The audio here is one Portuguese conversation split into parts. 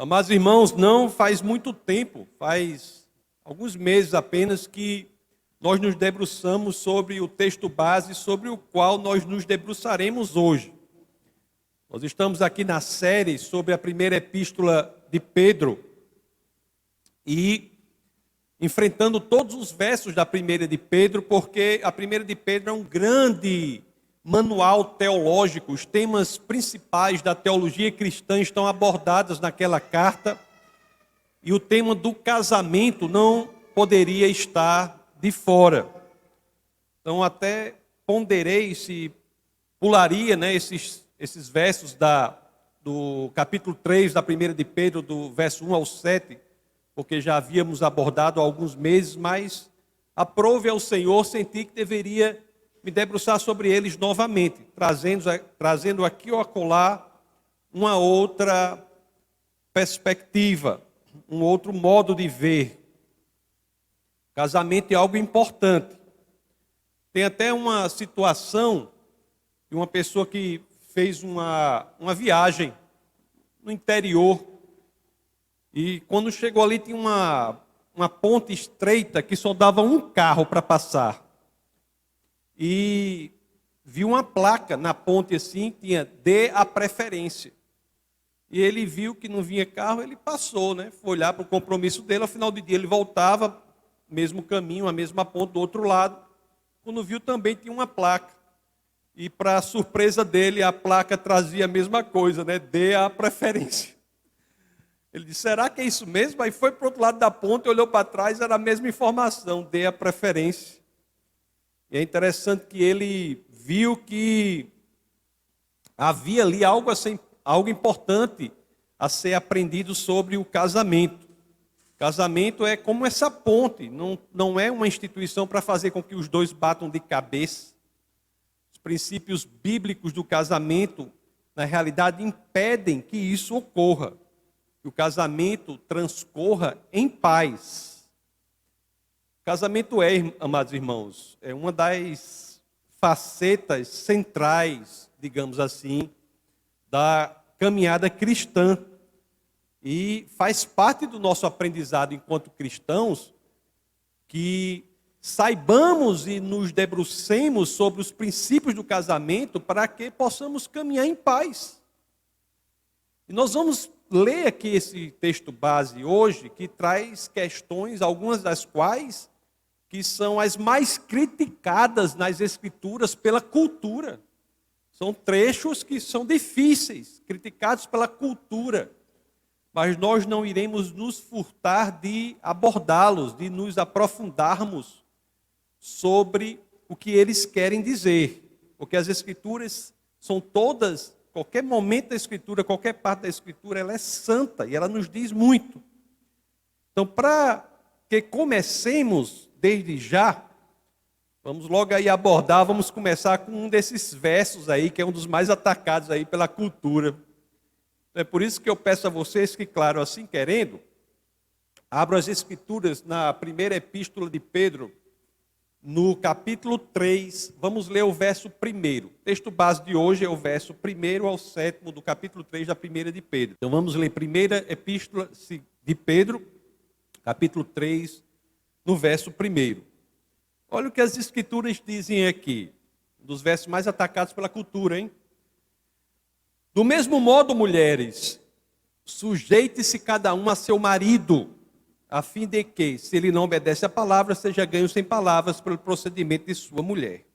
Amados irmãos, não faz muito tempo, faz alguns meses apenas que nós nos debruçamos sobre o texto base sobre o qual nós nos debruçaremos hoje. Nós estamos aqui na série sobre a primeira epístola de Pedro e enfrentando todos os versos da primeira de Pedro, porque a primeira de Pedro é um grande manual teológico. Os temas principais da teologia cristã estão abordados naquela carta e o tema do casamento não poderia estar de fora. Então até ponderei se pularia, esses versos do capítulo 3 da primeira de Pedro, do verso 1 ao 7, porque já havíamos abordado há alguns meses, mas aprove ao Senhor, senti que deveria me debruçar sobre eles novamente, trazendo aqui ou acolá uma outra perspectiva, um outro modo de ver. Casamento é algo importante. Tem até uma situação de uma pessoa que fez uma viagem no interior e quando chegou ali tinha uma ponte estreita que só dava um carro para passar. E viu uma placa na ponte assim, tinha dê a preferência. E ele viu que não vinha carro, ele passou, foi olhar para o compromisso dele, ao final do dia ele voltava, mesmo caminho, a mesma ponte do outro lado. Quando viu também tinha uma placa. E para surpresa dele, a placa trazia a mesma coisa, dê a preferência. Ele disse, será que é isso mesmo? Aí foi para o outro lado da ponte, olhou para trás, era a mesma informação, dê a preferência. E é interessante que ele viu que havia ali algo importante a ser aprendido sobre o casamento. Casamento é como essa ponte, não é uma instituição para fazer com que os dois batam de cabeça. Os princípios bíblicos do casamento, na realidade, impedem que isso ocorra, que o casamento transcorra em paz. Casamento amados irmãos, é uma das facetas centrais, digamos assim, da caminhada cristã. E faz parte do nosso aprendizado enquanto cristãos que saibamos e nos debrucemos sobre os princípios do casamento para que possamos caminhar em paz. E nós vamos ler aqui esse texto base hoje, que traz questões, algumas das quais que são as mais criticadas nas Escrituras pela cultura. São trechos que são difíceis, criticados pela cultura. Mas nós não iremos nos furtar de abordá-los, de nos aprofundarmos sobre o que eles querem dizer. Porque as Escrituras são todas, qualquer momento da Escritura, qualquer parte da Escritura, ela é santa e ela nos diz muito. Então, para que comecemos desde já, vamos logo aí abordar, vamos começar com um desses versos aí, que é um dos mais atacados aí pela cultura. É por isso que eu peço a vocês que, claro, assim querendo, abram as Escrituras na primeira epístola de Pedro, no capítulo 3, vamos ler o verso 1. O texto base de hoje é o verso 1 ao 7 do capítulo 3 da primeira de Pedro. Então vamos ler primeira epístola de Pedro, capítulo 3, no verso 1. Olha o que as Escrituras dizem aqui, um dos versos mais atacados pela cultura, hein? Do mesmo modo, mulheres, sujeite-se cada um a seu marido, a fim de que, se ele não obedece à palavra, seja ganho sem palavras pelo procedimento de sua mulher.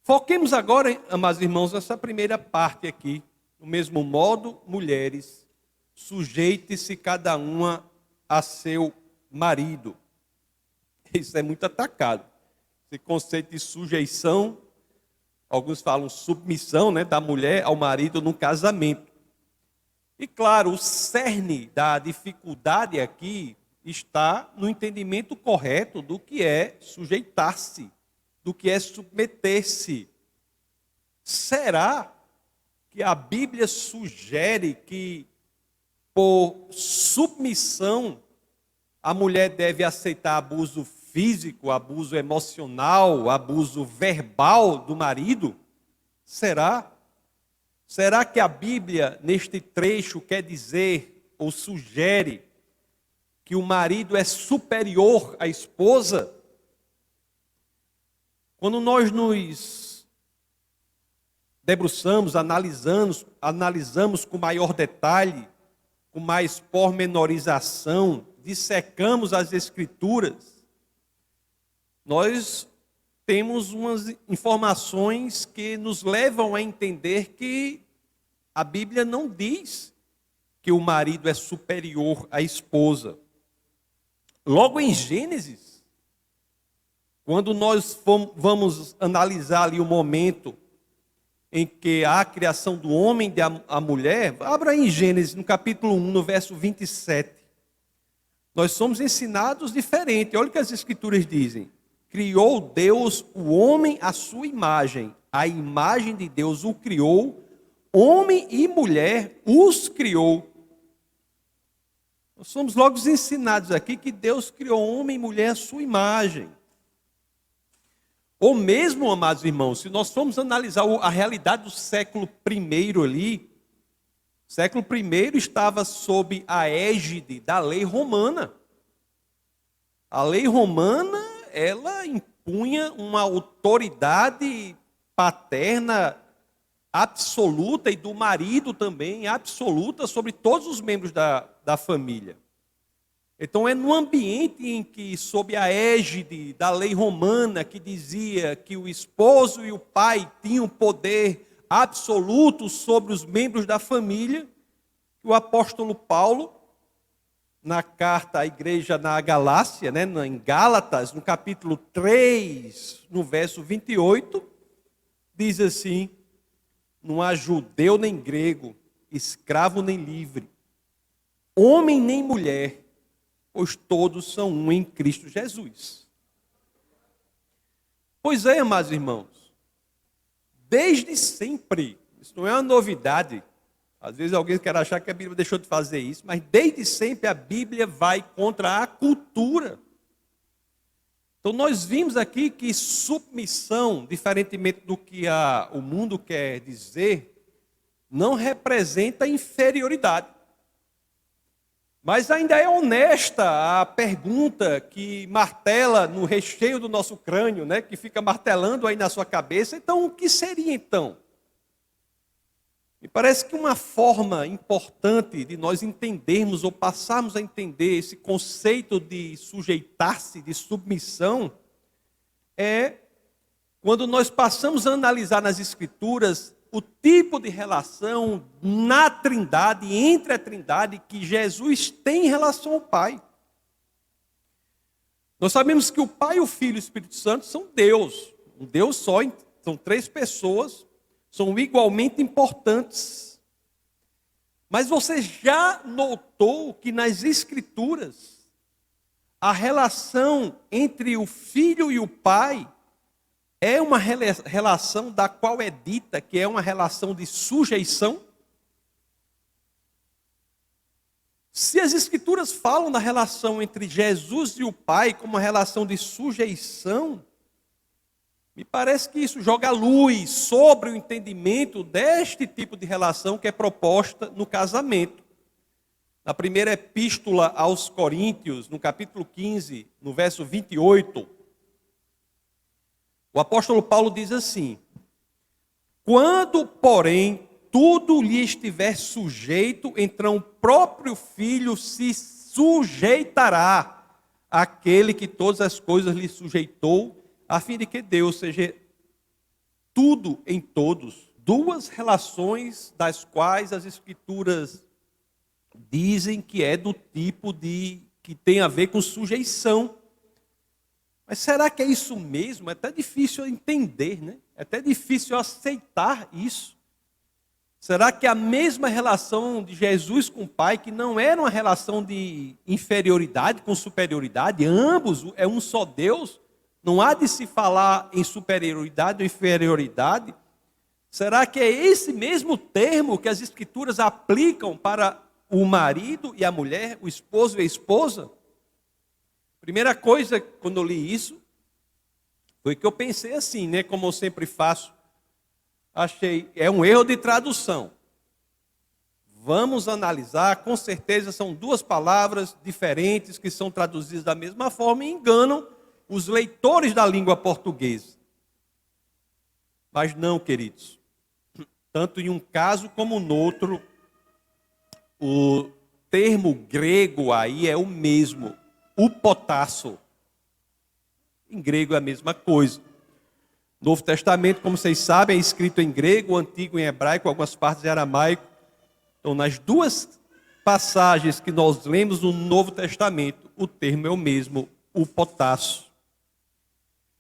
Foquemos agora, amados irmãos, nessa primeira parte aqui. Do mesmo modo, mulheres, sujeite-se cada uma a seu marido. Isso é muito atacado. Esse conceito de sujeição, alguns falam submissão, da mulher ao marido no casamento. E claro, o cerne da dificuldade aqui está no entendimento correto do que é sujeitar-se, do que é submeter-se. Será que a Bíblia sugere que por submissão a mulher deve aceitar abuso físico, abuso emocional, abuso verbal do marido? Será? Será que a Bíblia, neste trecho, quer dizer ou sugere que o marido é superior à esposa, quando nós nos debruçamos, analisamos com maior detalhe, com mais pormenorização, dissecamos as Escrituras, nós temos umas informações que nos levam a entender que a Bíblia não diz que o marido é superior à esposa. Logo em Gênesis, quando nós vamos analisar ali o momento em que há a criação do homem e a mulher, abra em Gênesis, no capítulo 1, no verso 27. Nós somos ensinados diferente. Olha o que as Escrituras dizem. Criou Deus o homem à sua imagem. A imagem de Deus o criou. Homem e mulher os criou. Nós somos logo ensinados aqui que Deus criou homem e mulher à sua imagem. Ou mesmo, amados irmãos, se nós formos analisar a realidade do século I ali, o século I estava sob a égide da lei romana. A lei romana, ela impunha uma autoridade paterna absoluta e do marido também absoluta sobre todos os membros da família. Então é no ambiente em que, sob a égide da lei romana, que dizia que o esposo e o pai tinham poder absoluto sobre os membros da família, que o apóstolo Paulo, na carta à igreja na Galácia, em Gálatas, no capítulo 3, no verso 28, diz assim: não há judeu nem grego, escravo nem livre, homem nem mulher, pois todos são um em Cristo Jesus. Pois é, amados irmãos, desde sempre, isso não é uma novidade. Às vezes alguém quer achar que a Bíblia deixou de fazer isso, mas desde sempre a Bíblia vai contra a cultura. Então nós vimos aqui que submissão, diferentemente do que o mundo quer dizer, não representa inferioridade. Mas ainda é honesta a pergunta que martela no recheio do nosso crânio, que fica martelando aí na sua cabeça. Então, o que seria então? Me parece que uma forma importante de nós entendermos ou passarmos a entender esse conceito de sujeitar-se, de submissão, é quando nós passamos a analisar nas Escrituras o tipo de relação na Trindade, entre a Trindade, que Jesus tem em relação ao Pai. Nós sabemos que o Pai, o Filho e o Espírito Santo são Deus, um Deus só, são três pessoas, são igualmente importantes. Mas você já notou que nas Escrituras, a relação entre o Filho e o Pai é uma relação da qual é dita que é uma relação de sujeição? Se as Escrituras falam da relação entre Jesus e o Pai como uma relação de sujeição, me parece que isso joga luz sobre o entendimento deste tipo de relação que é proposta no casamento. Na primeira epístola aos Coríntios, no capítulo 15, no verso 28, o apóstolo Paulo diz assim: quando, porém, tudo lhe estiver sujeito, então o próprio Filho se sujeitará àquele que todas as coisas lhe sujeitou, a fim de que Deus seja tudo em todos. Duas relações das quais as Escrituras dizem que é do tipo que tem a ver com sujeição. Mas será que é isso mesmo? É até difícil entender, É até difícil aceitar isso. Será que a mesma relação de Jesus com o Pai, que não era uma relação de inferioridade com superioridade, ambos é um só Deus, não há de se falar em superioridade ou inferioridade? Será que é esse mesmo termo que as Escrituras aplicam para o marido e a mulher, o esposo e a esposa? Primeira coisa, quando eu li isso, foi que eu pensei assim, como eu sempre faço. Achei, é um erro de tradução. Vamos analisar, com certeza são duas palavras diferentes que são traduzidas da mesma forma e enganam os leitores da língua portuguesa. Mas não, queridos. Tanto em um caso como no outro, o termo grego aí é o mesmo, o potasso. Em grego é a mesma coisa. Novo Testamento, como vocês sabem, é escrito em grego, o Antigo em hebraico, algumas partes em aramaico. Então, nas duas passagens que nós lemos no Novo Testamento, o termo é o mesmo, o potasso.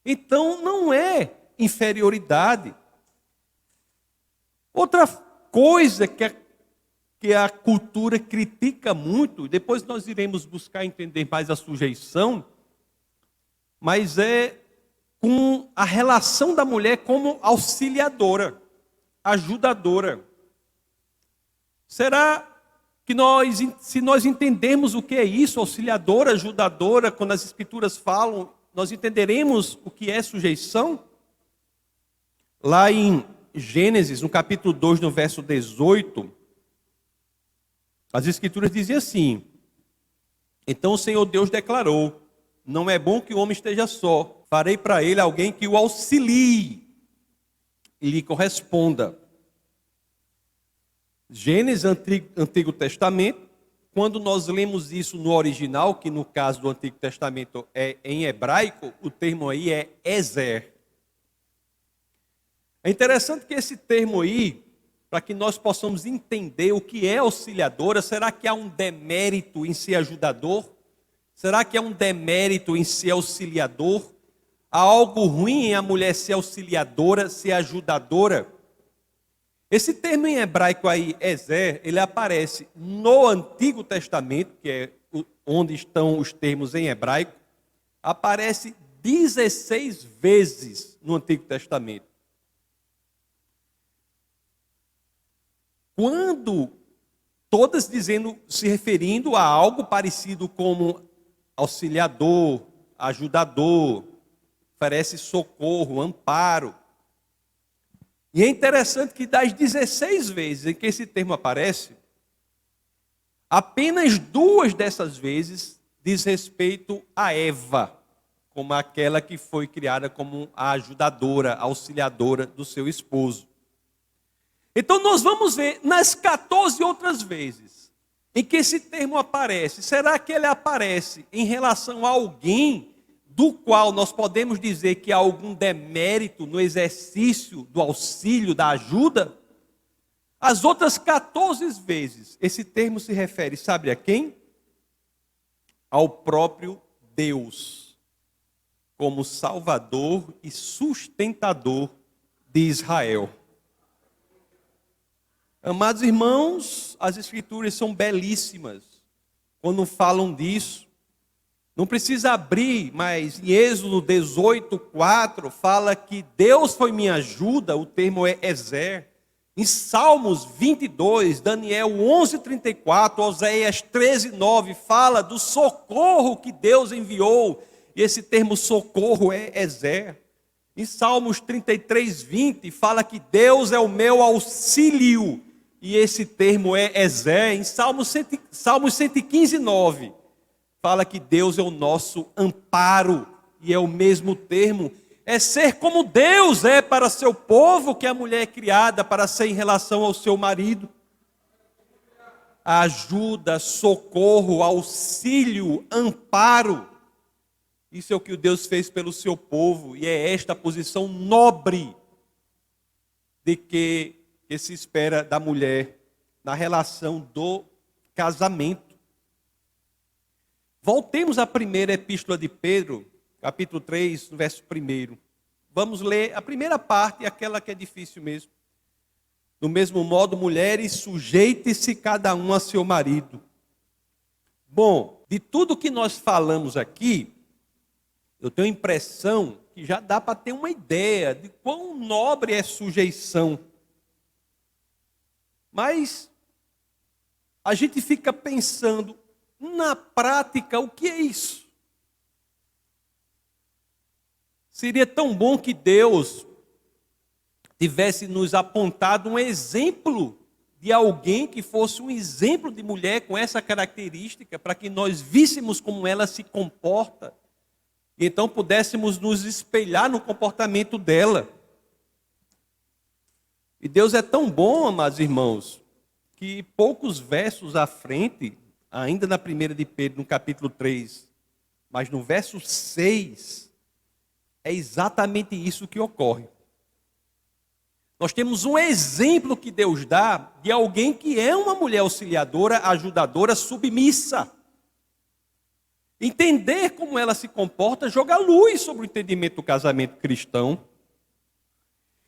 Então, não é inferioridade. Outra coisa que a cultura critica muito, depois nós iremos buscar entender mais a sujeição, mas é com a relação da mulher como auxiliadora, ajudadora. Será que se nós entendermos o que é isso, auxiliadora, ajudadora, quando as Escrituras falam, nós entenderemos o que é sujeição? Lá em Gênesis, no capítulo 2, no verso 18, as Escrituras dizem assim: então o Senhor Deus declarou, não é bom que o homem esteja só, farei para ele alguém que o auxilie e lhe corresponda. Gênesis, Antigo Testamento, quando nós lemos isso no original, que no caso do Antigo Testamento é em hebraico, o termo aí é ezer. É interessante que esse termo aí, para que nós possamos entender o que é auxiliadora, será que há um demérito em ser ajudador? Será que há um demérito em ser auxiliador? Há algo ruim em a mulher ser auxiliadora, ser ajudadora? Esse termo em hebraico aí, ezer, ele aparece no Antigo Testamento, que é onde estão os termos em hebraico, aparece 16 vezes no Antigo Testamento. Quando todas se referindo a algo parecido como auxiliador, ajudador, oferece socorro, amparo. E é interessante que das 16 vezes em que esse termo aparece, apenas 2 dessas vezes diz respeito a Eva, como aquela que foi criada como a ajudadora, auxiliadora do seu esposo. Então nós vamos ver nas 14 outras vezes em que esse termo aparece, será que ele aparece em relação a alguém do qual nós podemos dizer que há algum demérito no exercício do auxílio, da ajuda? As outras 14 vezes, esse termo se refere, sabe a quem? Ao próprio Deus, como Salvador e sustentador de Israel. Amados irmãos, as Escrituras são belíssimas quando falam disso. Não precisa abrir, mas em Êxodo 18:4 fala que Deus foi minha ajuda, o termo é ezer. Em Salmos 22, Daniel 11:34, Oséias 13:9 fala do socorro que Deus enviou, e esse termo socorro é ezer. Em Salmos 33:20 fala que Deus é o meu auxílio, e esse termo é ezer. Em Salmos 115:9 fala que Deus é o nosso amparo, e é o mesmo termo. É ser como Deus é para seu povo, que a mulher é criada para ser em relação ao seu marido. Ajuda, socorro, auxílio, amparo. Isso é o que Deus fez pelo seu povo, e é esta a posição nobre de que se espera da mulher na relação do casamento. Voltemos à primeira epístola de Pedro, capítulo 3, verso 1. Vamos ler a primeira parte, aquela que é difícil mesmo. Do mesmo modo, mulheres, sujeite-se cada um a seu marido. Bom, de tudo que nós falamos aqui, eu tenho a impressão que já dá para ter uma ideia de quão nobre é sujeição. Mas a gente fica pensando, na prática, o que é isso? Seria tão bom que Deus tivesse nos apontado um exemplo de alguém que fosse um exemplo de mulher com essa característica, para que nós víssemos como ela se comporta, e então pudéssemos nos espelhar no comportamento dela. E Deus é tão bom, amados irmãos, que poucos versos à frente, ainda na 1 de Pedro, no capítulo 3, mas no verso 6, é exatamente isso que ocorre. Nós temos um exemplo que Deus dá de alguém que é uma mulher auxiliadora, ajudadora, submissa. Entender como ela se comporta joga luz sobre o entendimento do casamento cristão.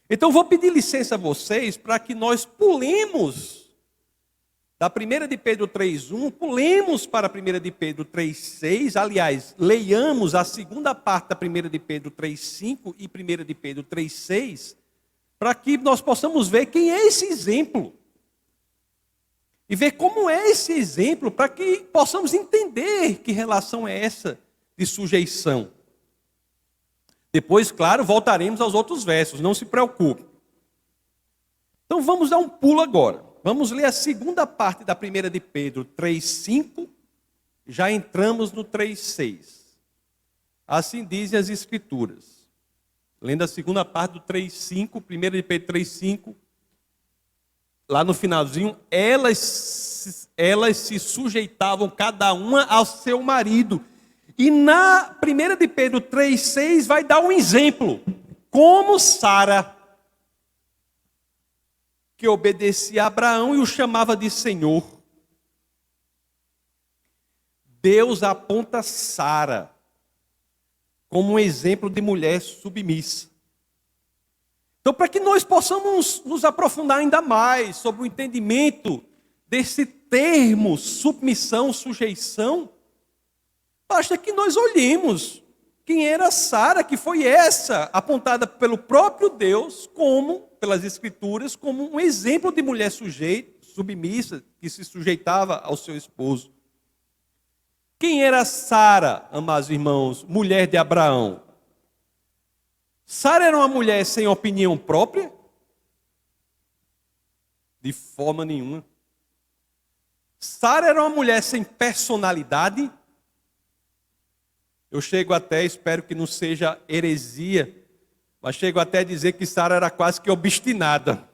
Então vou pedir licença a vocês para que nós pulemos da 1 de Pedro 3:1, pulemos para a 1 de Pedro 3:6, aliás, leiamos a segunda parte da 1 de Pedro 3:5 e 1 de Pedro 3:6, para que nós possamos ver quem é esse exemplo. E ver como é esse exemplo, para que possamos entender que relação é essa de sujeição. Depois, claro, voltaremos aos outros versos, não se preocupe. Então vamos dar um pulo agora. Vamos ler a segunda parte da 1 de Pedro 3:5, já entramos no 3:6. Assim dizem as Escrituras. Lendo a segunda parte do 3:5, 1 de Pedro 3:5, lá no finalzinho, elas se sujeitavam cada uma ao seu marido. E na 1 de Pedro 3:6 vai dar um exemplo, como Sara, que obedecia a Abraão e o chamava de Senhor. Deus aponta Sara como um exemplo de mulher submissa. Então, para que nós possamos nos aprofundar ainda mais sobre o entendimento desse termo submissão, sujeição, basta que nós olhemos quem era Sara, que foi essa apontada pelo próprio Deus, pelas Escrituras, como um exemplo de mulher sujeita, submissa, que se sujeitava ao seu esposo. Quem era Sara, amados irmãos, mulher de Abraão? Sara era uma mulher sem opinião própria? De forma nenhuma. Sara era uma mulher sem personalidade? Eu chego até, espero que não seja heresia, mas chego até a dizer que Sara era quase que obstinada.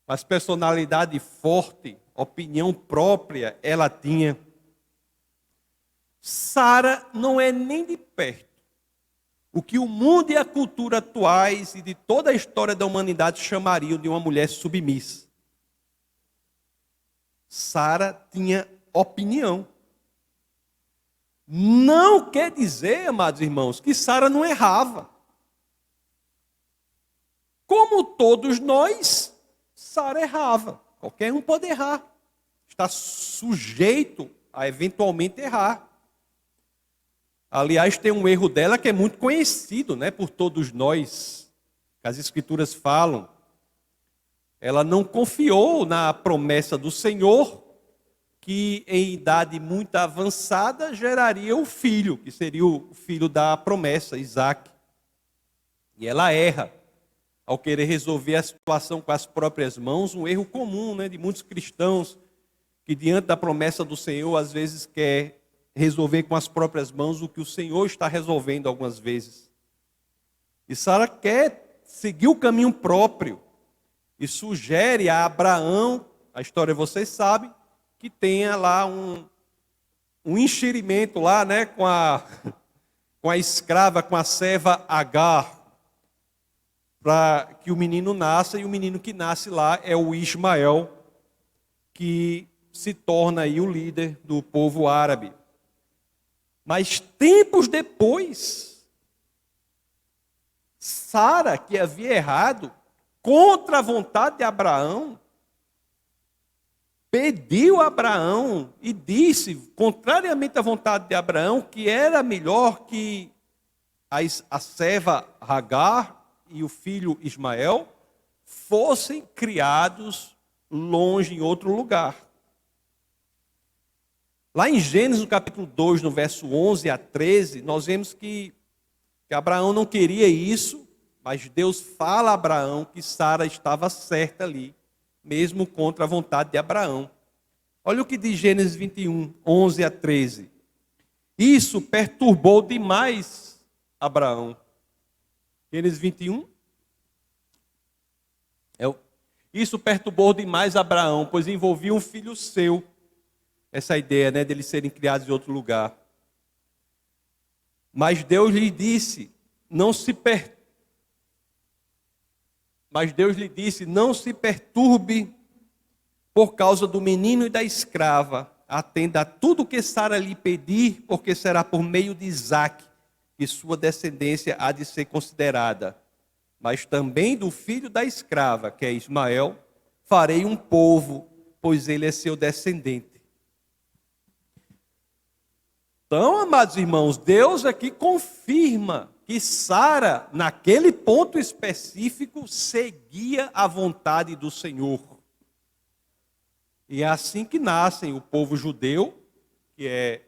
Mas personalidade forte, opinião própria, ela tinha. Sara não é nem de perto o que o mundo e a cultura atuais e de toda a história da humanidade chamariam de uma mulher submissa. Sara tinha opinião. Não quer dizer, amados irmãos, que Sara não errava. Como todos nós, Sara errava. Qualquer um pode errar. Está sujeito a eventualmente errar. Aliás, tem um erro dela que é muito conhecido, né, por todos nós. As Escrituras falam. Ela não confiou na promessa do Senhor, que em idade muito avançada geraria o filho, que seria o filho da promessa, Isaque. E ela erra ao querer resolver a situação com as próprias mãos, um erro comum, né, de muitos cristãos, que diante da promessa do Senhor, às vezes quer resolver com as próprias mãos o que o Senhor está resolvendo algumas vezes. E Sara quer seguir o caminho próprio e sugere a Abraão, a história vocês sabem, que tenha lá um enxerimento lá, né, com a escrava, com a serva Agar, para que o menino nasça, e o menino que nasce lá é o Ismael, que se torna aí o líder do povo árabe. Mas tempos depois, Sara, que havia errado, contra a vontade de Abraão, pediu a Abraão e disse, contrariamente à vontade de Abraão, que era melhor que a serva Agar e o filho Ismael fossem criados longe em outro lugar. Lá em Gênesis, no capítulo 2, no verso 11 a 13, nós vemos que Abraão não queria isso, mas Deus fala a Abraão que Sara estava certa ali, mesmo contra a vontade de Abraão. Olha o que diz Gênesis 21, 11 a 13. Isso perturbou demais Abraão. Gênesis 21. Isso perturbou demais Abraão, pois envolvia um filho seu. Essa ideia, né, deles serem criados em outro lugar. Mas Deus lhe disse, não se perturbe por causa do menino e da escrava. Atenda a tudo que Sara lhe pedir, porque será por meio de Isaque que sua descendência há de ser considerada. Mas também do filho da escrava, que é Ismael, farei um povo, pois ele é seu descendente. Então, amados irmãos, Deus aqui confirma que Sara, naquele ponto específico, seguia a vontade do Senhor. E é assim que nascem o povo judeu, que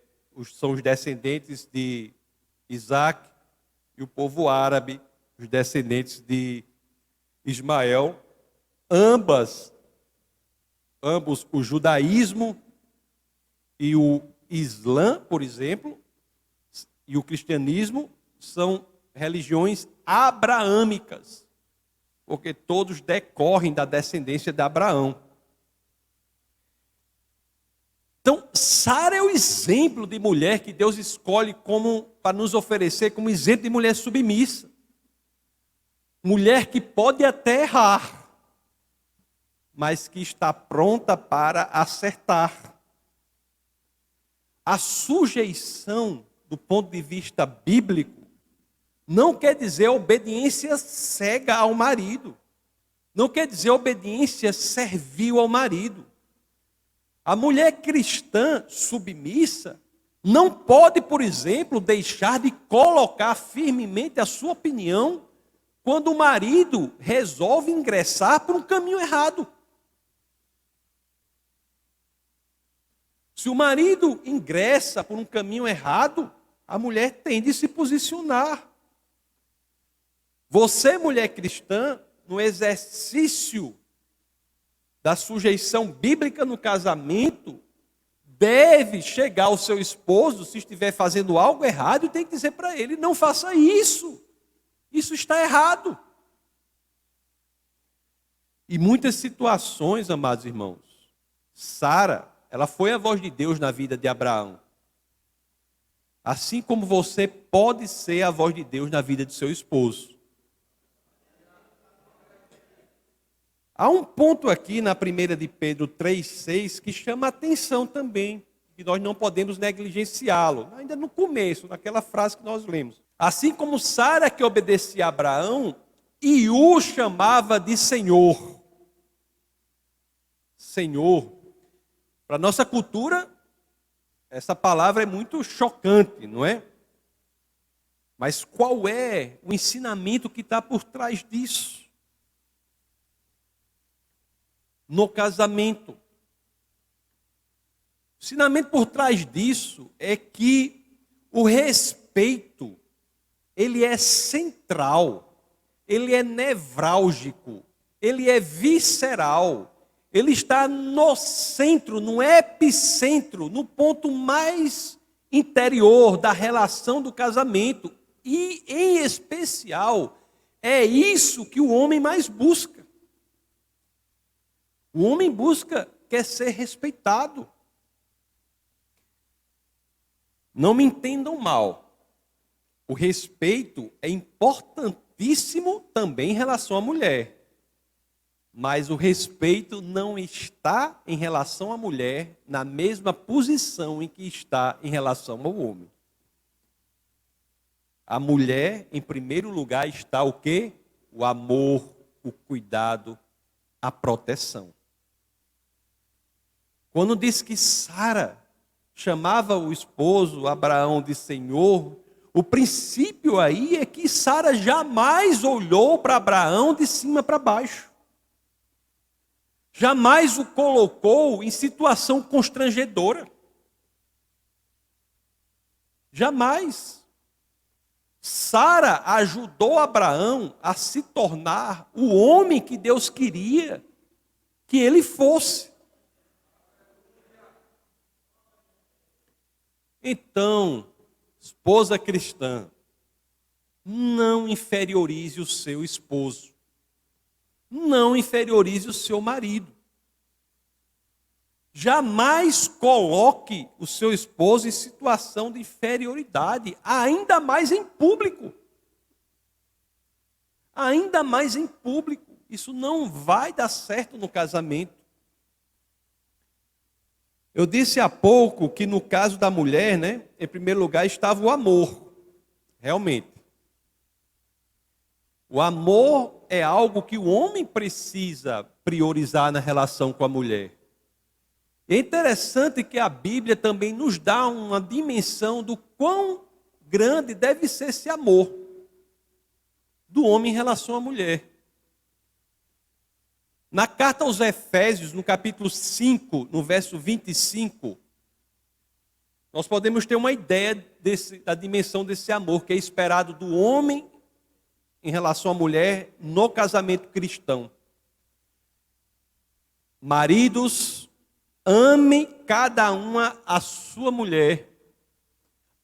são os descendentes de Isaac, e o povo árabe, os descendentes de Ismael. Ambos, o judaísmo e o Islã, por exemplo, e o cristianismo, são religiões abraâmicas, porque todos decorrem da descendência de Abraão. Então, Sara é o exemplo de mulher que Deus escolhe para nos oferecer como exemplo de mulher submissa. Mulher que pode até errar, mas que está pronta para acertar. A sujeição, do ponto de vista bíblico, não quer dizer obediência cega ao marido. Não quer dizer obediência servil ao marido. A mulher cristã submissa não pode, por exemplo, deixar de colocar firmemente a sua opinião quando o marido resolve ingressar por um caminho errado. Se o marido ingressa por um caminho errado, a mulher tem de se posicionar. Você, mulher cristã, no exercício da sujeição bíblica no casamento, deve chegar ao seu esposo, se estiver fazendo algo errado, e tem que dizer para ele, não faça isso. Isso está errado. E muitas situações, amados irmãos, Sara, ela foi a voz de Deus na vida de Abraão. Assim como você pode ser a voz de Deus na vida de seu esposo. Há um ponto aqui na 1 de Pedro 3,6 que chama a atenção também, que nós não podemos negligenciá-lo. Ainda no começo, naquela frase que nós lemos. Assim como Sara, que obedecia a Abraão, e o chamava de Senhor. Senhor. Para a nossa cultura, essa palavra é muito chocante, não é? Mas qual é o ensinamento que está por trás disso? No casamento. O ensinamento por trás disso é que o respeito, ele é central, ele é nevrálgico, ele é visceral, ele está no centro, no epicentro, no ponto mais interior da relação do casamento. E, em especial, é isso que o homem mais busca. O homem quer ser respeitado. Não me entendam mal. O respeito é importantíssimo também em relação à mulher. Mas o respeito não está em relação à mulher na mesma posição em que está em relação ao homem. A mulher, em primeiro lugar, está o quê? O amor, o cuidado, a proteção. Quando diz que Sara chamava o esposo Abraão de Senhor, o princípio aí é que Sara jamais olhou para Abraão de cima para baixo. Jamais o colocou em situação constrangedora. Jamais. Sara ajudou Abraão a se tornar o homem que Deus queria que ele fosse. Então, esposa cristã, não inferiorize o seu esposo. Não inferiorize o seu marido. Jamais coloque o seu esposo em situação de inferioridade, ainda mais em público. Ainda mais em público. Isso não vai dar certo no casamento. Eu disse há pouco que no caso da mulher, né, em primeiro lugar estava o amor. Realmente. O amor é algo que o homem precisa priorizar na relação com a mulher. É interessante que a Bíblia também nos dá uma dimensão do quão grande deve ser esse amor do homem em relação à mulher. Na carta aos Efésios, no capítulo 5, no verso 25, nós podemos ter uma ideia da dimensão desse amor que é esperado do homem em relação à mulher no casamento cristão. Maridos, ame cada uma a sua mulher,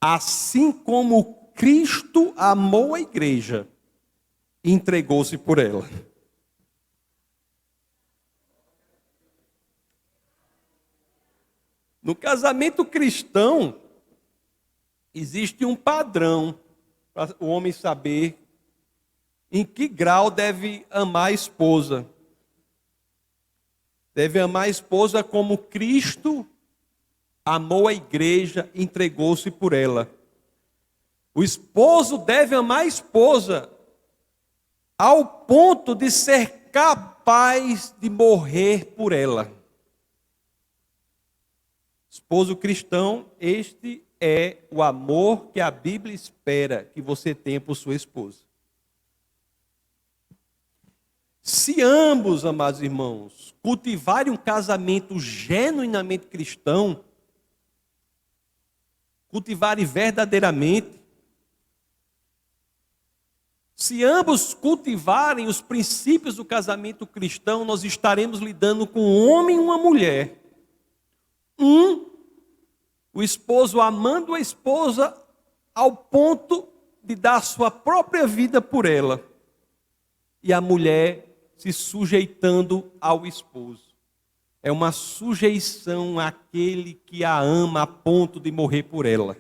assim como Cristo amou a igreja e entregou-se por ela. No casamento cristão, existe um padrão para o homem saber em que grau deve amar a esposa. Deve amar a esposa como Cristo amou a igreja e entregou-se por ela. O esposo deve amar a esposa ao ponto de ser capaz de morrer por ela. Esposo cristão, este é o amor que a Bíblia espera que você tenha por sua esposa. Se ambos, amados irmãos, cultivarem um casamento genuinamente cristão, cultivarem verdadeiramente, se ambos cultivarem os princípios do casamento cristão, nós estaremos lidando com um homem e uma mulher. O esposo amando a esposa ao ponto de dar sua própria vida por ela. E a mulher se sujeitando ao esposo. É uma sujeição àquele que a ama a ponto de morrer por ela.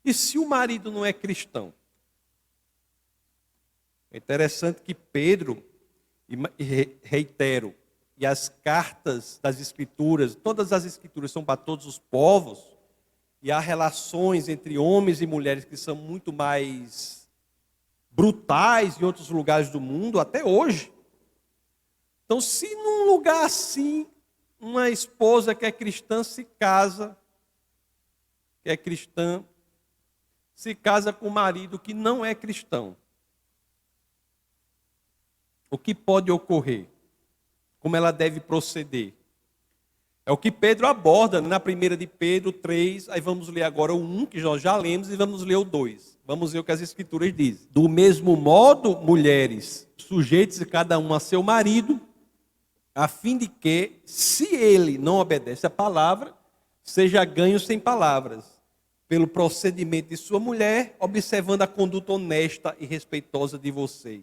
E se o marido não é cristão? É interessante que Pedro, e reitero, e as cartas das Escrituras, todas as Escrituras são para todos os povos, e há relações entre homens e mulheres que são muito mais brutais em outros lugares do mundo, até hoje. Então, se num lugar assim, uma esposa que é cristã se casa, que é cristã, se casa com um marido que não é cristão, o que pode ocorrer? Como ela deve proceder? É o que Pedro aborda na primeira de Pedro 3, aí vamos ler agora o 1, que nós já lemos, e vamos ler o 2. Vamos ver o que as Escrituras dizem. Do mesmo modo, mulheres, sujeitem-se cada um a seu marido, a fim de que, se ele não obedece à palavra, seja ganho sem palavras, pelo procedimento de sua mulher, observando a conduta honesta e respeitosa de vocês.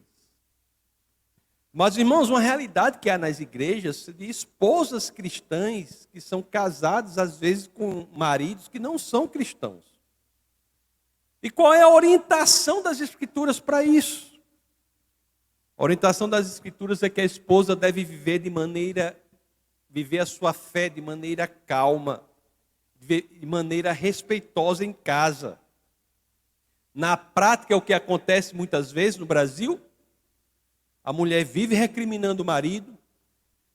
Mas, irmãos, uma realidade que há nas igrejas de esposas cristãs que são casadas, às vezes, com maridos que não são cristãos. E qual é a orientação das Escrituras para isso? A orientação das Escrituras é que a esposa deve viver a sua fé de maneira calma, de maneira respeitosa em casa. Na prática, é o que acontece muitas vezes no Brasil. A mulher vive recriminando o marido.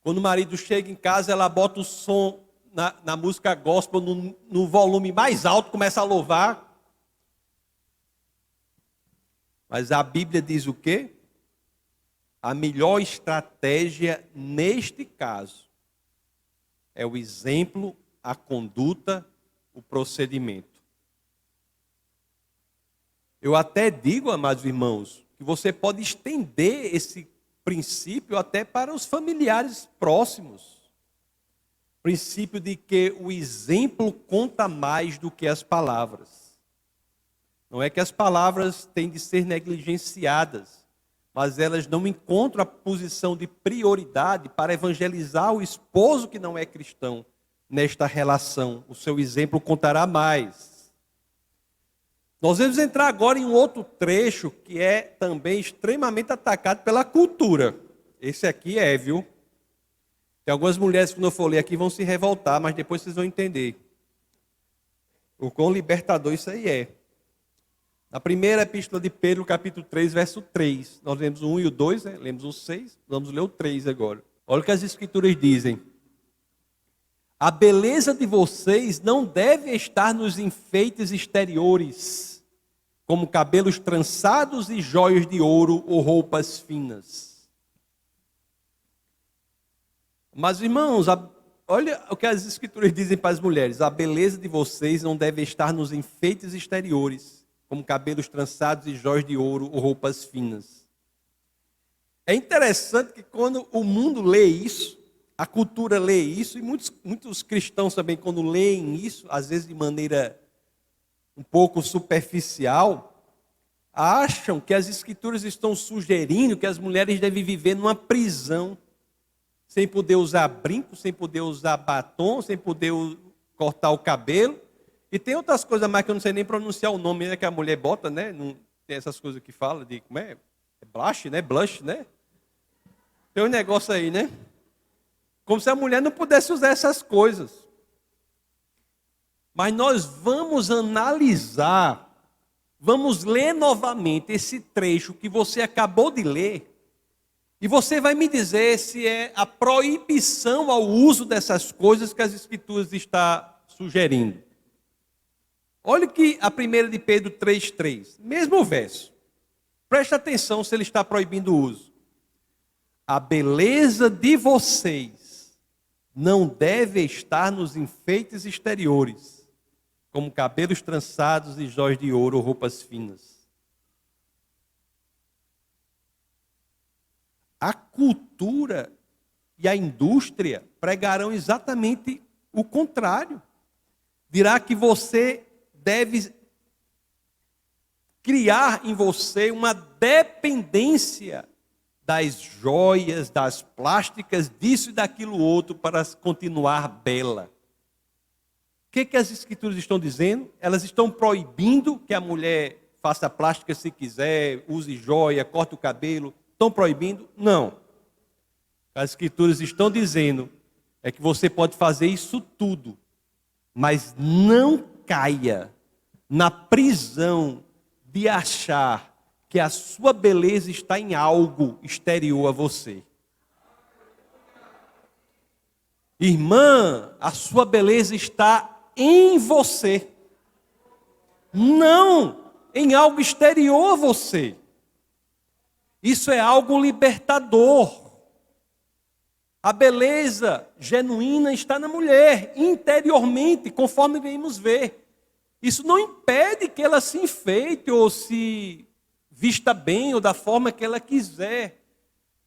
Quando o marido chega em casa, ela bota o som na música gospel no volume mais alto, começa a louvar. Mas a Bíblia diz o quê? A melhor estratégia neste caso é o exemplo, a conduta, o procedimento. Eu até digo, amados irmãos, que você pode estender esse princípio até para os familiares próximos. Princípio de que o exemplo conta mais do que as palavras. Não é que as palavras têm de ser negligenciadas, mas elas não encontram a posição de prioridade para evangelizar o esposo que não é cristão nesta relação. O seu exemplo contará mais. Nós vamos entrar agora em um outro trecho que é também extremamente atacado pela cultura. Esse aqui é, viu? Tem algumas mulheres que quando eu for ler aqui vão se revoltar, mas depois vocês vão entender o quão libertador isso aí é. Na primeira epístola de Pedro, capítulo 3, verso 3. Nós lemos o 1 e o 2, né? Lemos o 6, vamos ler o 3 agora. Olha o que as escrituras dizem. A beleza de vocês não deve estar nos enfeites exteriores, como cabelos trançados e joias de ouro ou roupas finas. Mas, irmãos, olha o que as escrituras dizem para as mulheres. A beleza de vocês não deve estar nos enfeites exteriores, como cabelos trançados e joias de ouro ou roupas finas. É interessante que quando o mundo lê isso, a cultura lê isso, e muitos cristãos também, quando leem isso, às vezes de maneira um pouco superficial, acham que as escrituras estão sugerindo que as mulheres devem viver numa prisão, sem poder usar brinco, sem poder usar batom, sem poder cortar o cabelo. E tem outras coisas mais que eu não sei nem pronunciar o nome, né, que a mulher bota, né? Não, tem essas coisas que fala de, como é? É blush, né? Blush, né? Tem um negócio aí, né? Como se a mulher não pudesse usar essas coisas. Mas nós vamos analisar, vamos ler novamente esse trecho que você acabou de ler, e você vai me dizer se é a proibição ao uso dessas coisas que as Escrituras está sugerindo. Olha que a primeira de Pedro 3,3, mesmo verso. Preste atenção se ele está proibindo o uso. A beleza de vocês não deve estar nos enfeites exteriores, como cabelos trançados e jóias de ouro ou roupas finas. A cultura e a indústria pregarão exatamente o contrário. Dirá que você deve criar em você uma dependência das joias, das plásticas, disso e daquilo outro, para continuar bela. O que as escrituras estão dizendo? Elas estão proibindo que a mulher faça plástica se quiser, use joia, corte o cabelo. Estão proibindo? Não. As escrituras estão dizendo é que você pode fazer isso tudo, mas não caia na prisão de achar que a sua beleza está em algo exterior a você. Irmã, a sua beleza está em você, não em algo exterior a você. Isso é algo libertador. A beleza genuína está na mulher, interiormente, conforme vamos ver. Isso não impede que ela se enfeite ou se vista bem ou da forma que ela quiser.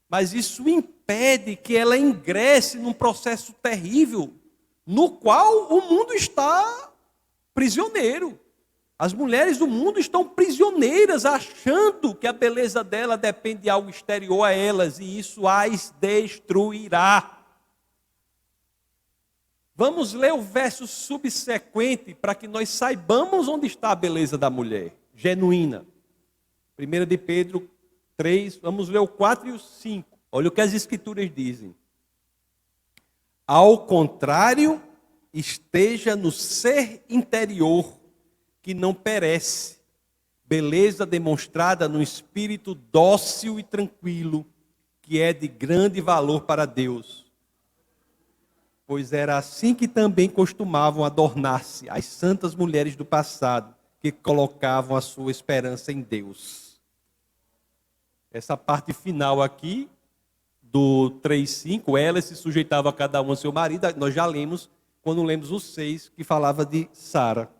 Mas isso impede que ela ingresse num processo terrível, no qual o mundo está prisioneiro. As mulheres do mundo estão prisioneiras, achando que a beleza dela depende de algo exterior a elas, e isso as destruirá. Vamos ler o verso subsequente para que nós saibamos onde está a beleza da mulher genuína. 1 de Pedro 3, vamos ler o 4 e o 5. Olha o que as escrituras dizem. Ao contrário, esteja no ser interior, que não perece, beleza demonstrada no espírito dócil e tranquilo, que é de grande valor para Deus. Pois era assim que também costumavam adornar-se as santas mulheres do passado, que colocavam a sua esperança em Deus. Essa parte final aqui, do 3,5, ela se sujeitava a cada um ao seu marido, nós já lemos, quando lemos o 6, que falava de Sara.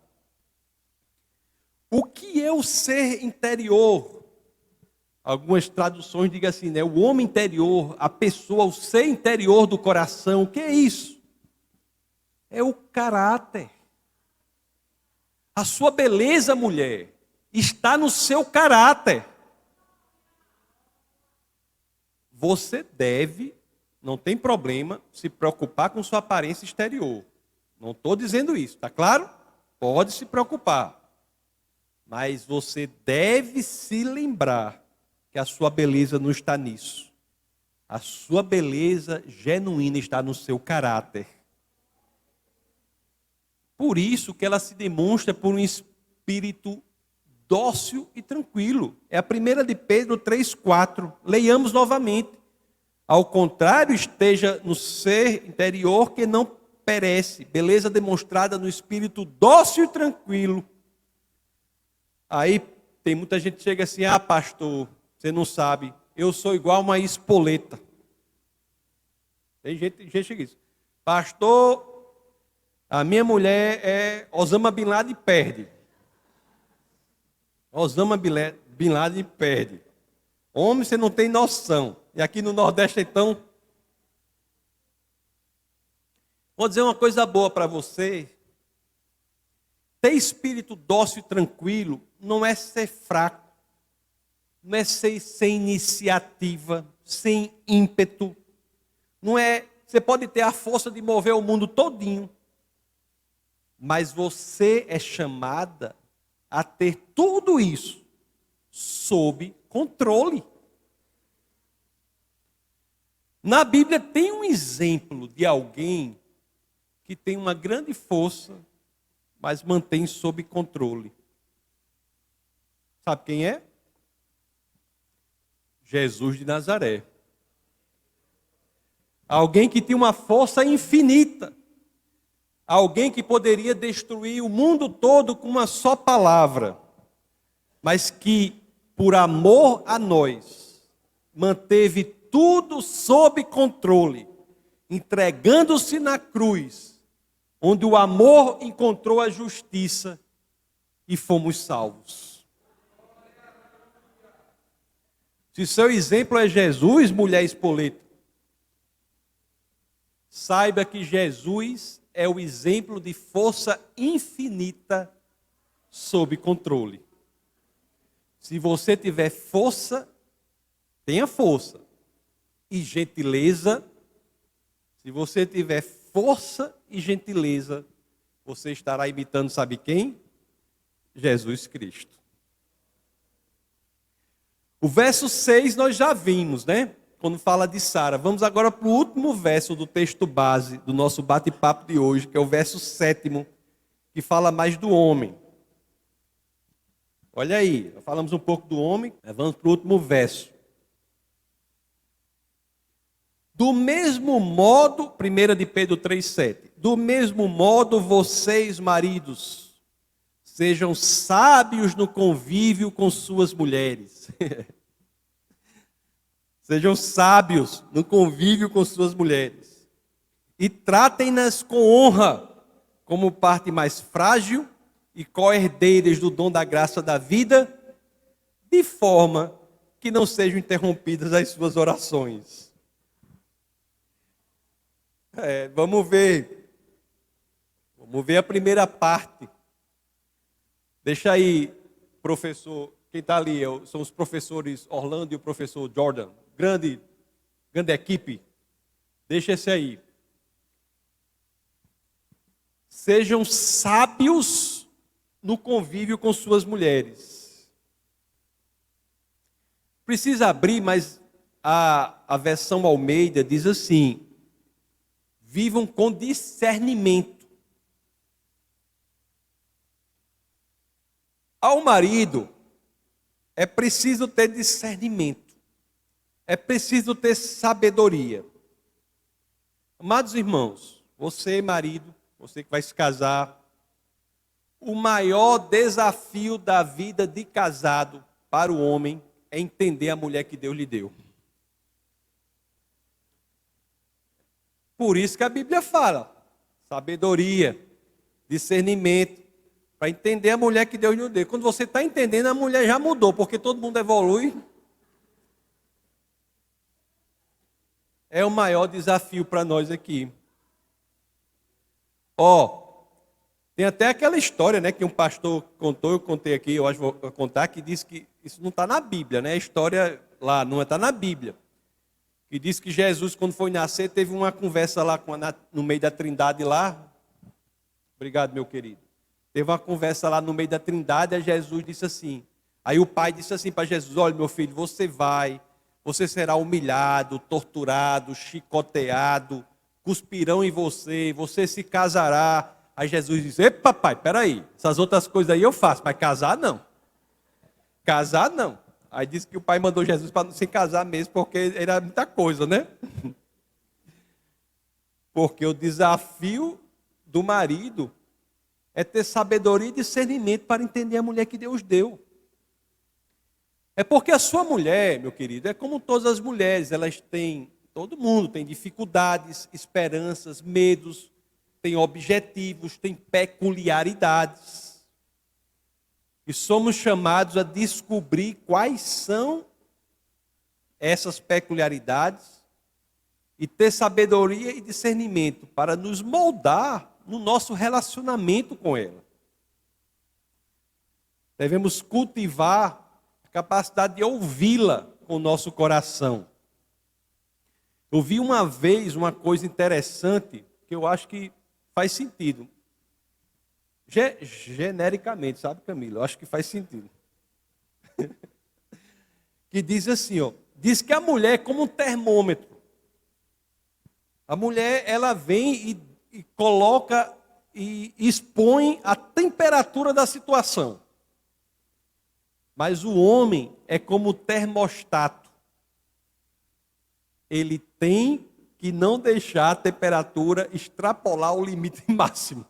O que é o ser interior? Algumas traduções digam assim, né? O homem interior, a pessoa, o ser interior do coração. O que é isso? É o caráter. A sua beleza, mulher, está no seu caráter. Você deve, não tem problema, se preocupar com sua aparência exterior. Não estou dizendo isso, está claro? Pode se preocupar. Mas você deve se lembrar que a sua beleza não está nisso. A sua beleza genuína está no seu caráter. Por isso que ela se demonstra por um espírito dócil e tranquilo. É a primeira de Pedro 3,4. Leiamos novamente. Ao contrário, esteja no ser interior que não perece. Beleza demonstrada no espírito dócil e tranquilo. Aí tem muita gente que chega assim, pastor, você não sabe, eu sou igual uma espoleta. Tem gente que chega isso. Pastor, a minha mulher é Osama Bin Laden perde. Osama Bin Laden perde. Homem, você não tem noção. E aqui no Nordeste, então... Vou dizer uma coisa boa para você. Ter espírito dócil e tranquilo não é ser fraco. Não é ser sem iniciativa, sem ímpeto. Não é... Você pode ter a força de mover o mundo todinho. Mas você é chamada a ter tudo isso sob controle. Na Bíblia tem um exemplo de alguém que tem uma grande força, mas mantém sob controle. Sabe quem é? Jesus de Nazaré. Alguém que tinha uma força infinita. Alguém que poderia destruir o mundo todo com uma só palavra, mas que, por amor a nós, manteve tudo sob controle, entregando-se na cruz, onde o amor encontrou a justiça e fomos salvos. Se seu exemplo é Jesus, mulher espoleta, saiba que Jesus é o exemplo de força infinita sob controle. Se você tiver força, tenha força. E gentileza, se você tiver força e gentileza, você estará imitando, sabe quem? Jesus Cristo. O verso 6 nós já vimos, né? Quando fala de Sara. Vamos agora para o último verso do texto base do nosso bate-papo de hoje, que é o verso 7, que fala mais do homem. Olha aí, falamos um pouco do homem, vamos para o último verso. Do mesmo modo, 1 de Pedro 3,7, do mesmo modo vocês, maridos, sejam sábios no convívio com suas mulheres. Sejam sábios no convívio com suas mulheres. E tratem-nas com honra, como parte mais frágil e co-herdeiras do dom da graça da vida, de forma que não sejam interrompidas as suas orações. Vamos ver. Vamos ver a primeira parte. Deixa aí, professor. Quem está ali são os professores Orlando e o professor Jordan. Grande equipe. Deixa esse aí. Sejam sábios no convívio com suas mulheres. Precisa abrir, mas a versão Almeida diz assim: vivam com discernimento. Ao marido, é preciso ter discernimento. É preciso ter sabedoria. Amados irmãos, você marido, você que vai se casar, o maior desafio da vida de casado para o homem é entender a mulher que Deus lhe deu. Por isso que a Bíblia fala, sabedoria, discernimento, para entender a mulher que Deus lhe deu. Quando você está entendendo, a mulher já mudou, porque todo mundo evolui é o maior desafio para nós aqui. Tem até aquela história, né, que um pastor contou, eu contei aqui, eu acho que vou contar, que diz que isso não está na Bíblia, né? A história lá não está na Bíblia. Que diz que Jesus, quando foi nascer, teve uma conversa lá no meio da Trindade lá. Obrigado, meu querido. Teve uma conversa lá no meio da Trindade, e Jesus disse assim. Aí o pai disse assim para Jesus: olha, meu filho, você será humilhado, torturado, chicoteado, cuspirão em você, você se casará. Aí Jesus disse: epa, pai, peraí, essas outras coisas aí eu faço, mas casar não. Casar não. Aí disse que o pai mandou Jesus para não se casar mesmo, porque era muita coisa, né? Porque o desafio do marido é ter sabedoria e discernimento para entender a mulher que Deus deu. É porque a sua mulher, meu querido, é como todas as mulheres, todo mundo tem dificuldades, esperanças, medos, tem objetivos, tem peculiaridades. E somos chamados a descobrir quais são essas peculiaridades e ter sabedoria e discernimento para nos moldar no nosso relacionamento com ela. Devemos cultivar a capacidade de ouvi-la com o nosso coração. Eu vi uma vez uma coisa interessante que eu acho que faz sentido. Genericamente, sabe, Camila? Eu acho que faz sentido. Que diz assim, diz que a mulher é como um termômetro. A mulher, ela vem e coloca e expõe a temperatura da situação. Mas o homem é como o termostato. Ele tem que não deixar a temperatura extrapolar o limite máximo.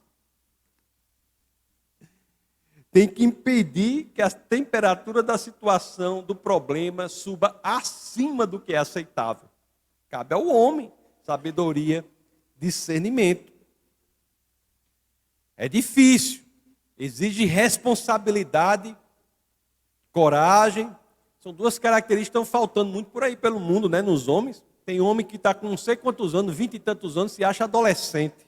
Tem que impedir que a temperatura da situação, do problema, suba acima do que é aceitável. Cabe ao homem sabedoria, discernimento. É difícil, exige responsabilidade, coragem. São duas características que estão faltando muito por aí pelo mundo, né, nos homens. Tem homem que está com não sei quantos anos, 20 e tantos anos, se acha adolescente.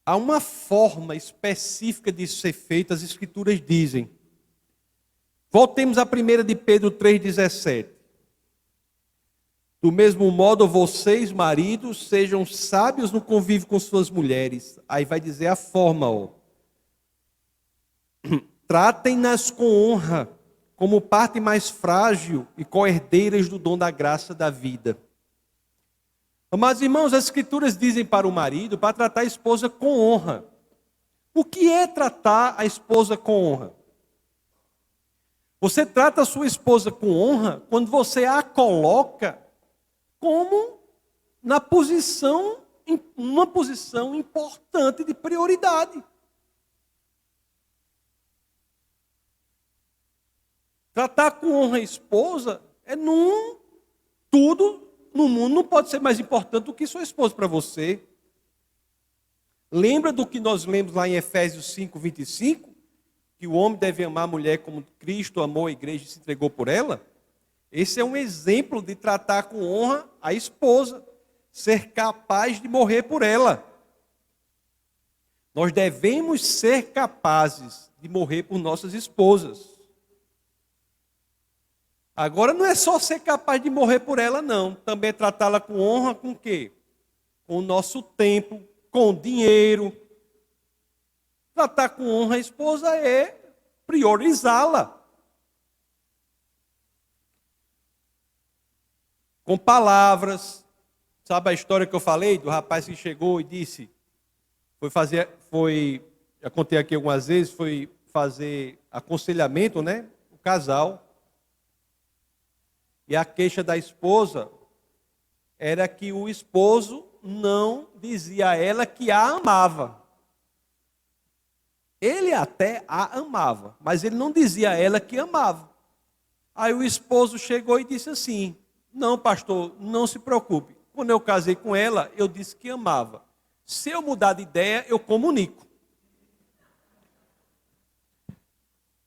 Há uma forma específica de ser feita, as Escrituras dizem. Voltemos à 1 de Pedro 3,17. Do mesmo modo, vocês, maridos, sejam sábios no convívio com suas mulheres. Aí vai dizer a forma, Tratem-nas com honra, como parte mais frágil e co-herdeiras do dom da graça da vida. Amados irmãos, as Escrituras dizem para o marido para tratar a esposa com honra. O que é tratar a esposa com honra? Você trata a sua esposa com honra quando você a coloca como uma posição importante de prioridade. Tratar com honra a esposa tudo no mundo não pode ser mais importante do que sua esposa para você. Lembra do que nós lemos lá em Efésios 5:25? Que o homem deve amar a mulher como Cristo amou a igreja e se entregou por ela? Esse é um exemplo de tratar com honra a esposa, ser capaz de morrer por ela. Nós devemos ser capazes de morrer por nossas esposas. Agora não é só ser capaz de morrer por ela, não. Também é tratá-la com honra com o quê? Com o nosso tempo, com o dinheiro. Tratar com honra a esposa é priorizá-la. Com palavras. Sabe a história que eu falei do rapaz que chegou e disse, já contei aqui algumas vezes, foi fazer aconselhamento, né? O casal. E a queixa da esposa era que o esposo não dizia a ela que a amava. Ele até a amava, mas ele não dizia a ela que amava. Aí o esposo chegou e disse assim: não, pastor, não se preocupe. Quando eu casei com ela, eu disse que amava. Se eu mudar de ideia, eu comunico.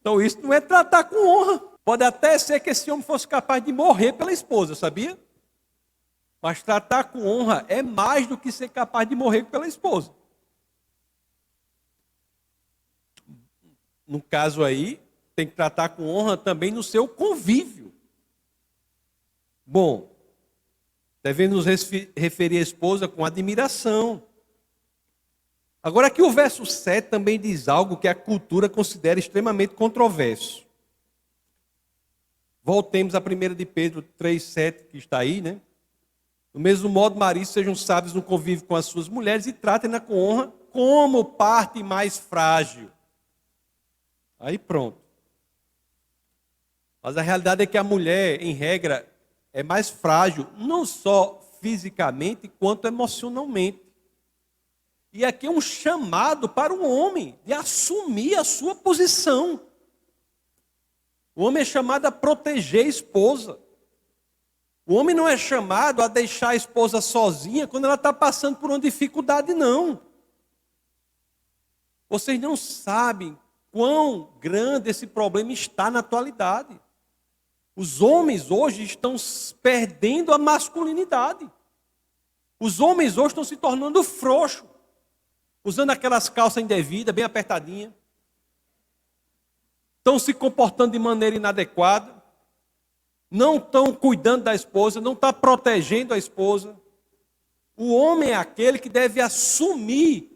Então isso não é tratar com honra. Pode até ser que esse homem fosse capaz de morrer pela esposa, sabia? Mas tratar com honra é mais do que ser capaz de morrer pela esposa. No caso aí, tem que tratar com honra também no seu convívio. Bom, devemos nos referir à esposa com admiração. Agora aqui o verso 7 também diz algo que a cultura considera extremamente controverso. Voltemos a 1 de Pedro 3,7, que está aí, né? Do mesmo modo, maridos, sejam sábios no convívio com as suas mulheres e tratem-na com honra como parte mais frágil. Aí pronto. Mas a realidade é que a mulher, em regra, é mais frágil, não só fisicamente, quanto emocionalmente. E aqui é um chamado para o homem de assumir a sua posição. O homem é chamado a proteger a esposa. O homem não é chamado a deixar a esposa sozinha quando ela está passando por uma dificuldade, não. Vocês não sabem quão grande esse problema está na atualidade. Os homens hoje estão perdendo a masculinidade. Os homens hoje estão se tornando frouxos, usando aquelas calças indevidas, bem apertadinhas. Estão se comportando de maneira inadequada. Não estão cuidando da esposa, não estão protegendo a esposa. O homem é aquele que deve assumir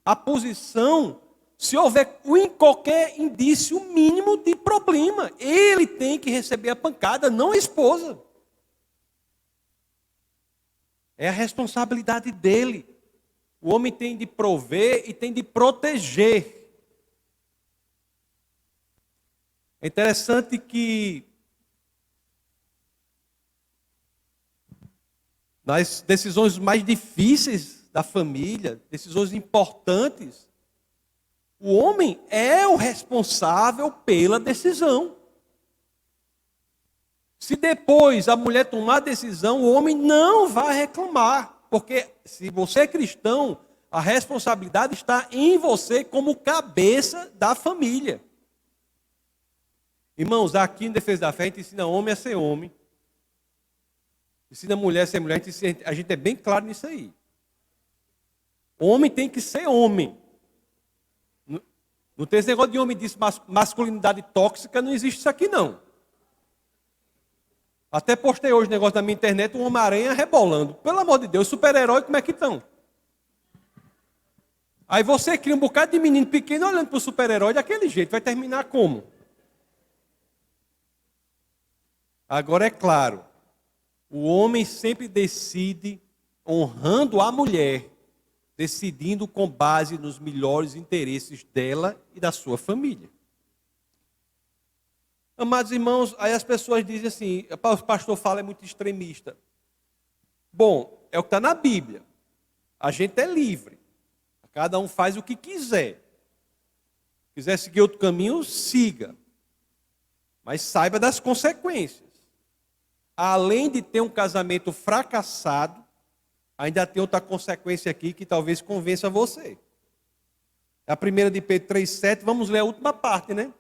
a posição se houver qualquer indício mínimo de problema. Ele tem que receber a pancada, não a esposa. É a responsabilidade dele. O homem tem de prover e tem de proteger. É interessante que nas decisões mais difíceis da família, decisões importantes, o homem é o responsável pela decisão. Se depois a mulher tomar a decisão, o homem não vai reclamar, porque se você é cristão, a responsabilidade está em você como cabeça da família. Irmãos, aqui em Defesa da Fé, a gente ensina homem a ser homem. Ensina mulher a ser mulher. A gente é bem claro nisso aí. Homem tem que ser homem. Não tem esse negócio de homem disso, masculinidade tóxica, não existe isso aqui não. Até postei hoje o negócio na minha internet, um Homem-Aranha rebolando. Pelo amor de Deus, super-herói, como é que estão? Aí você cria um bocado de menino pequeno olhando para o super-herói daquele jeito. Vai terminar como? Agora é claro, o homem sempre decide honrando a mulher, decidindo com base nos melhores interesses dela e da sua família. Amados irmãos, aí as pessoas dizem assim, o pastor fala é muito extremista. Bom, é o que está na Bíblia. A gente é livre. Cada um faz o que quiser. Quiser seguir outro caminho, siga. Mas saiba das consequências. Além de ter um casamento fracassado, ainda tem outra consequência aqui que talvez convença você. A 1 de Pedro 3,7, vamos ler a última parte, né?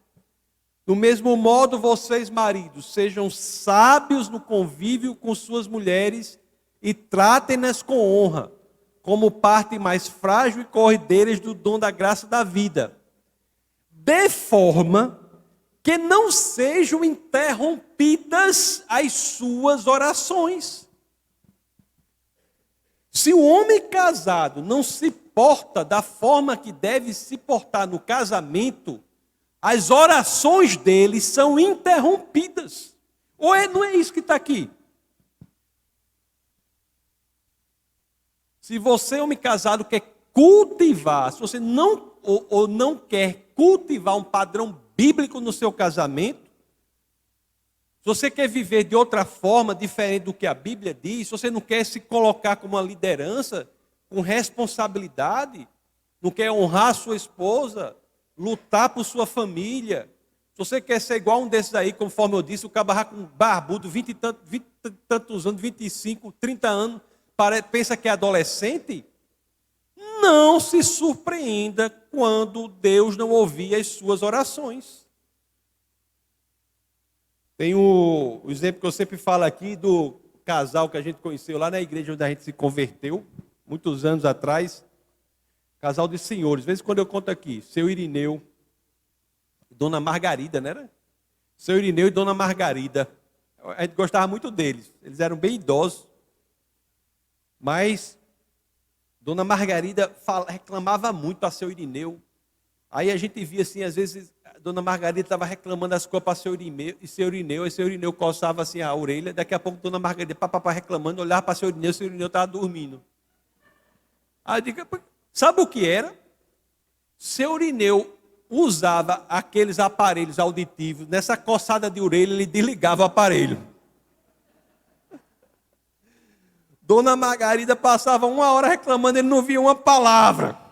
Do mesmo modo, vocês, maridos, sejam sábios no convívio com suas mulheres e tratem-nas com honra, como parte mais frágil e corredeiras do dom da graça da vida, de forma que não sejam interrompidas as suas orações. Se o homem casado não se porta da forma que deve se portar no casamento, as orações dele são interrompidas. Ou não é isso que está aqui? Se você, homem casado, quer cultivar, se você não ou não quer cultivar um padrão bíblico no seu casamento, se você quer viver de outra forma, diferente do que a Bíblia diz, se você não quer se colocar como uma liderança, com responsabilidade, não quer honrar sua esposa, lutar por sua família, se você quer ser igual um desses aí, conforme eu disse, o cabarra com barbudo, 20 e tantos anos, 25, 30 anos, pensa que é adolescente, não se surpreenda quando Deus não ouvir as suas orações. Tem o exemplo que eu sempre falo aqui do casal que a gente conheceu lá na igreja onde a gente se converteu, muitos anos atrás. Casal de senhores. Às vezes quando eu conto aqui, seu Irineu, Dona Margarida, né? Seu Irineu e Dona Margarida. A gente gostava muito deles. Eles eram bem idosos. Mas Dona Margarida reclamava muito a seu Irineu. Aí a gente via assim, às vezes, a Dona Margarida estava reclamando as coisas para seu Irineu, e seu Irineu coçava assim a orelha. Daqui a pouco Dona Margarida, papapá, reclamando, olhava para seu Irineu estava dormindo. Aí eu digo, sabe o que era? Seu Irineu usava aqueles aparelhos auditivos, nessa coçada de orelha ele desligava o aparelho. Dona Margarida passava 1 hora reclamando, ele não via uma palavra.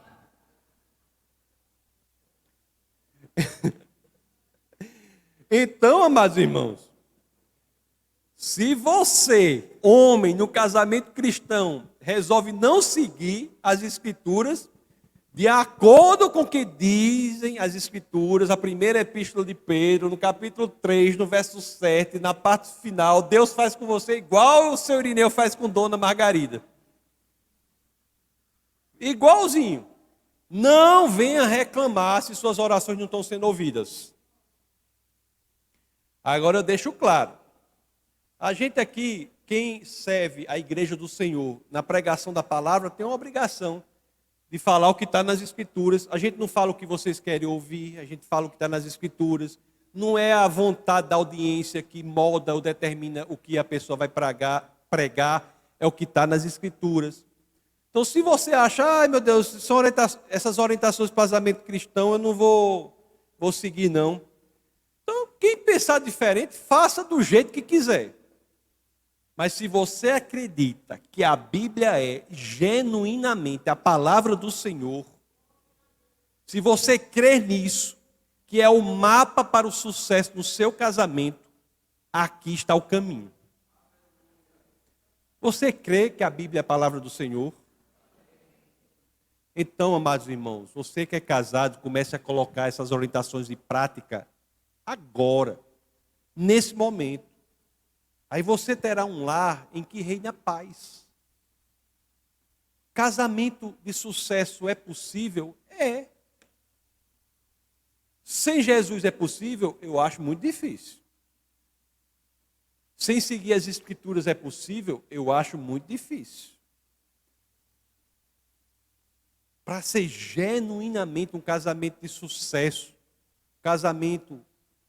Então, amados irmãos, se você, homem, no casamento cristão, resolve não seguir as Escrituras, de acordo com o que dizem as Escrituras, a primeira epístola de Pedro, no capítulo 3, no verso 7, na parte final, Deus faz com você igual o seu Irineu faz com Dona Margarida. Igualzinho. Não venha reclamar se suas orações não estão sendo ouvidas. Agora eu deixo claro. A gente aqui, quem serve a igreja do Senhor na pregação da palavra, tem uma obrigação de falar o que está nas Escrituras. A gente não fala o que vocês querem ouvir, a gente fala o que está nas Escrituras. Não é a vontade da audiência que molda ou determina o que a pessoa vai pregar, é o que está nas Escrituras. Então, se você acha, ai meu Deus, essas orientações para casamento cristão eu não vou seguir, não. Então, quem pensar diferente, faça do jeito que quiser. Mas se você acredita que a Bíblia é genuinamente a palavra do Senhor, se você crê nisso, que é o mapa para o sucesso no seu casamento, aqui está o caminho. Você crê que a Bíblia é a palavra do Senhor? Então, amados irmãos, você que é casado, comece a colocar essas orientações em prática agora, nesse momento. Aí você terá um lar em que reina paz. Casamento de sucesso é possível? É. Sem Jesus é possível? Eu acho muito difícil. Sem seguir as Escrituras é possível? Eu acho muito difícil. Para ser genuinamente um casamento de sucesso, casamento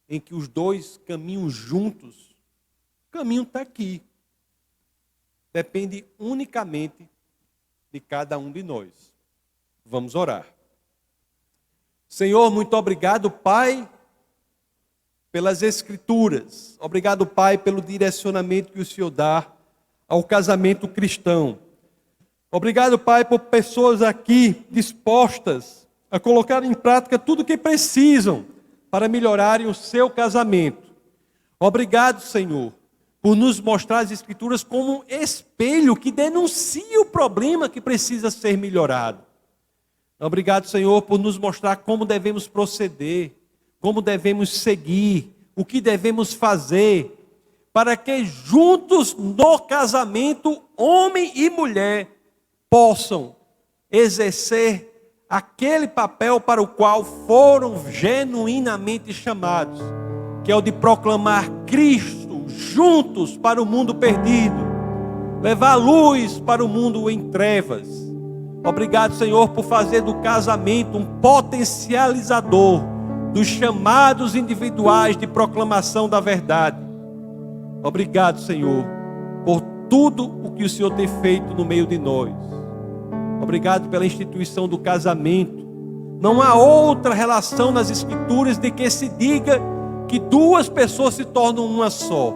em que os dois caminham juntos, o caminho está aqui. Depende unicamente de cada um de nós. Vamos orar. Senhor, muito obrigado, Pai, pelas Escrituras. Obrigado, Pai, pelo direcionamento que o Senhor dá ao casamento cristão. Obrigado, Pai, por pessoas aqui dispostas a colocar em prática tudo o que precisam para melhorarem o seu casamento. Obrigado, Senhor, por nos mostrar as Escrituras como um espelho que denuncia o problema que precisa ser melhorado. Obrigado, Senhor, por nos mostrar como devemos proceder, como devemos seguir, o que devemos fazer, para que juntos no casamento, homem e mulher, possam exercer aquele papel para o qual foram genuinamente chamados, que é o de proclamar Cristo juntos para o mundo perdido, levar luz para o mundo em trevas. Obrigado, Senhor, por fazer do casamento um potencializador dos chamados individuais de proclamação da verdade. Obrigado, Senhor, por tudo o que o Senhor tem feito no meio de nós. Obrigado pela instituição do casamento. Não há outra relação nas Escrituras de que se diga que duas pessoas se tornam uma só.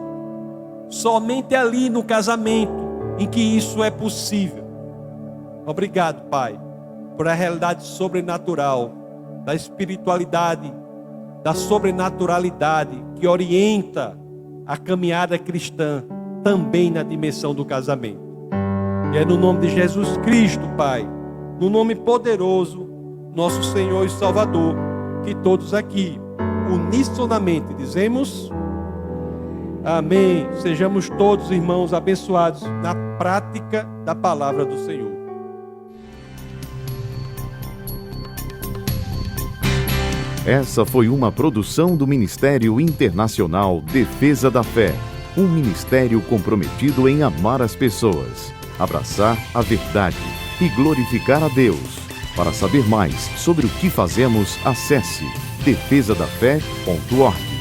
Somente ali no casamento em que isso é possível. Obrigado, Pai, por a realidade sobrenatural, da espiritualidade, da sobrenaturalidade que orienta a caminhada cristã também na dimensão do casamento. E é no nome de Jesus Cristo, Pai, no nome poderoso, nosso Senhor e Salvador, que todos aqui, unissonamente, dizemos... Amém. Sejamos todos, irmãos, abençoados na prática da palavra do Senhor. Essa foi uma produção do Ministério Internacional Defesa da Fé, um ministério comprometido em amar as pessoas, abraçar a verdade e glorificar a Deus. Para saber mais sobre o que fazemos, acesse defesadafé.org.